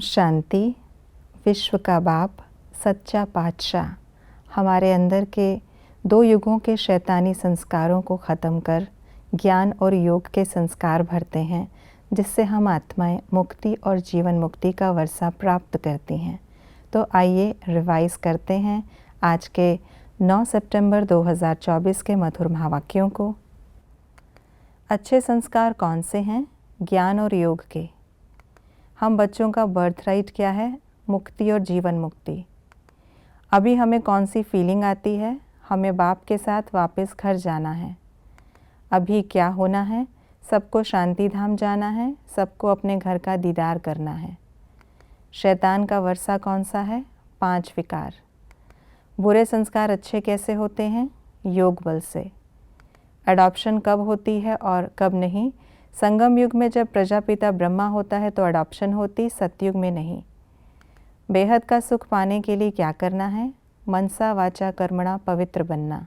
शांति। विश्व का बाप सच्चा पातशाह हमारे अंदर के 2 युगों के शैतानी संस्कारों को ख़त्म कर ज्ञान और योग के संस्कार भरते हैं, जिससे हम आत्माएं मुक्ति और जीवन मुक्ति का वर्षा प्राप्त करती हैं। तो आइए रिवाइज़ करते हैं आज के 9 सितंबर 2024 के मधुर महावाक्यों को। अच्छे संस्कार कौन से हैं? ज्ञान और योग के। हम बच्चों का बर्थ राइट क्या है? मुक्ति और जीवन मुक्ति। अभी हमें कौन सी फीलिंग आती है? हमें बाप के साथ वापस घर जाना है। अभी क्या होना है? सबको शांति धाम जाना है, सबको अपने घर का दीदार करना है। शैतान का वर्षा कौन सा है? 5 विकार। बुरे संस्कार अच्छे कैसे होते हैं? योग बल से। अडॉप्शन कब होती है और कब नहीं? संगम युग में जब प्रजापिता ब्रह्मा होता है तो अडॉप्शन होती, सतयुग में नहीं। बेहद का सुख पाने के लिए क्या करना है? मनसा वाचा कर्मणा पवित्र बनना।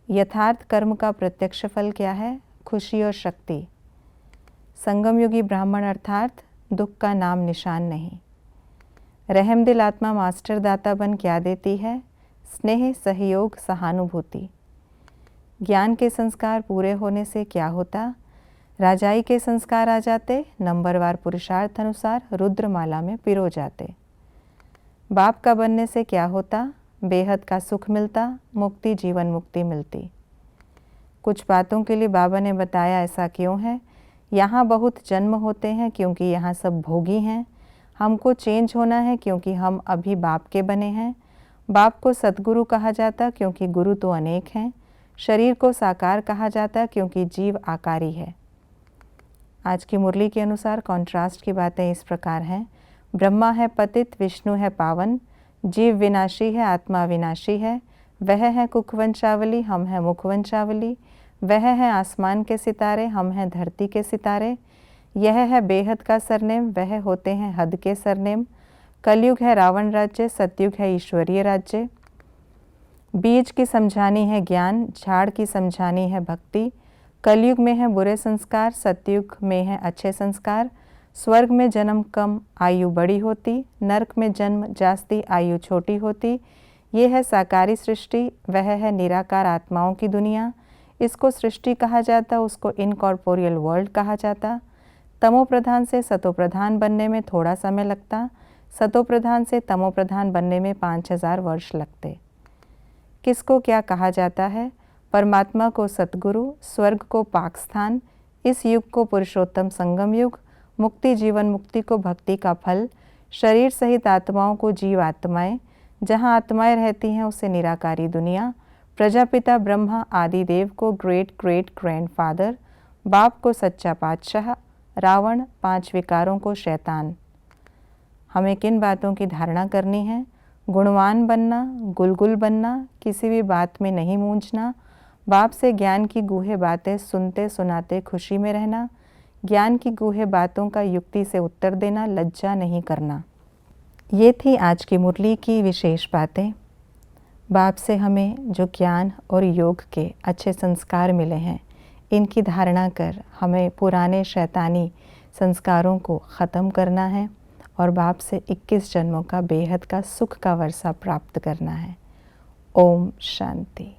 यथार्थ कर्म का प्रत्यक्ष फल क्या है? खुशी और शक्ति। संगम युगी ब्राह्मण अर्थात दुख का नाम निशान नहीं। रहमदिल आत्मा मास्टर दाता बन क्या देती है? स्नेह, सहयोग, सहानुभूति। ज्ञान के संस्कार पूरे होने से क्या होता? राजाई के संस्कार आ जाते, नंबरवार पुरुषार्थ अनुसार रुद्रमाला में पिरो जाते। बाप का बनने से क्या होता? बेहद का सुख मिलता, मुक्ति जीवन मुक्ति मिलती। कुछ बातों के लिए बाबा ने बताया ऐसा क्यों है। यहाँ बहुत जन्म होते हैं क्योंकि यहाँ सब भोगी हैं। हमको चेंज होना है क्योंकि हम अभी बाप के बने हैं। बाप को सतगुरु कहा जाता क्योंकि गुरु तो अनेक हैं। शरीर को साकार कहा जाता क्योंकि जीव आकारी है। आज की मुरली के अनुसार कॉन्ट्रास्ट की बातें इस प्रकार हैं। ब्रह्मा है पतित, विष्णु है पावन, जीव विनाशी है, आत्मा विनाशी है। वह है कुकवंशावली, हम हैं मुखवंशावली। वह है आसमान के सितारे, हम हैं धरती के सितारे। यह है बेहद का सरनेम, वह होते हैं हद के सरनेम। कलयुग है रावण राज्य, सतयुग है ईश्वरीय राज्य। बीज की समझानी है ज्ञान, झाड़ की समझानी है भक्ति। कलयुग में है बुरे संस्कार, सतयुग में है अच्छे संस्कार। स्वर्ग में जन्म कम, आयु बड़ी होती। नरक में जन्म जास्ती, आयु छोटी होती। ये है साकारी सृष्टि, वह है निराकार आत्माओं की दुनिया। इसको सृष्टि कहा जाता, उसको इनकॉर्पोरियल वर्ल्ड कहा जाता। तमो प्रधान से सतो प्रधान बनने में थोड़ा समय लगता, सतो प्रधान से तमो प्रधान बनने में 5000 वर्ष लगते। किसको क्या कहा जाता है? परमात्मा को सतगुरु, स्वर्ग को पाक स्थान, इस युग को पुरुषोत्तम संगम युग, मुक्ति जीवन मुक्ति को भक्ति का फल, शरीर सहित आत्माओं को जीव आत्माएं, जहाँ आत्माएं रहती हैं उसे निराकारी दुनिया, प्रजापिता ब्रह्मा आदि देव को ग्रेट ग्रेट ग्रैंडफादर, बाप को सच्चा पातशाह, रावण, 5 विकारों को शैतान। हमें किन बातों की धारणा करनी है? गुणवान बनना, गुलगुल बनना, किसी भी बात में नहीं मूंझना, बाप से ज्ञान की गूढ़ बातें सुनते सुनाते खुशी में रहना, ज्ञान की गूढ़ बातों का युक्ति से उत्तर देना, लज्जा नहीं करना। ये थी आज की मुरली की विशेष बातें। बाप से हमें जो ज्ञान और योग के अच्छे संस्कार मिले हैं, इनकी धारणा कर हमें पुराने शैतानी संस्कारों को ख़त्म करना है और बाप से 21 जन्मों का बेहद का सुख का वर्षा प्राप्त करना है। ओम शांति।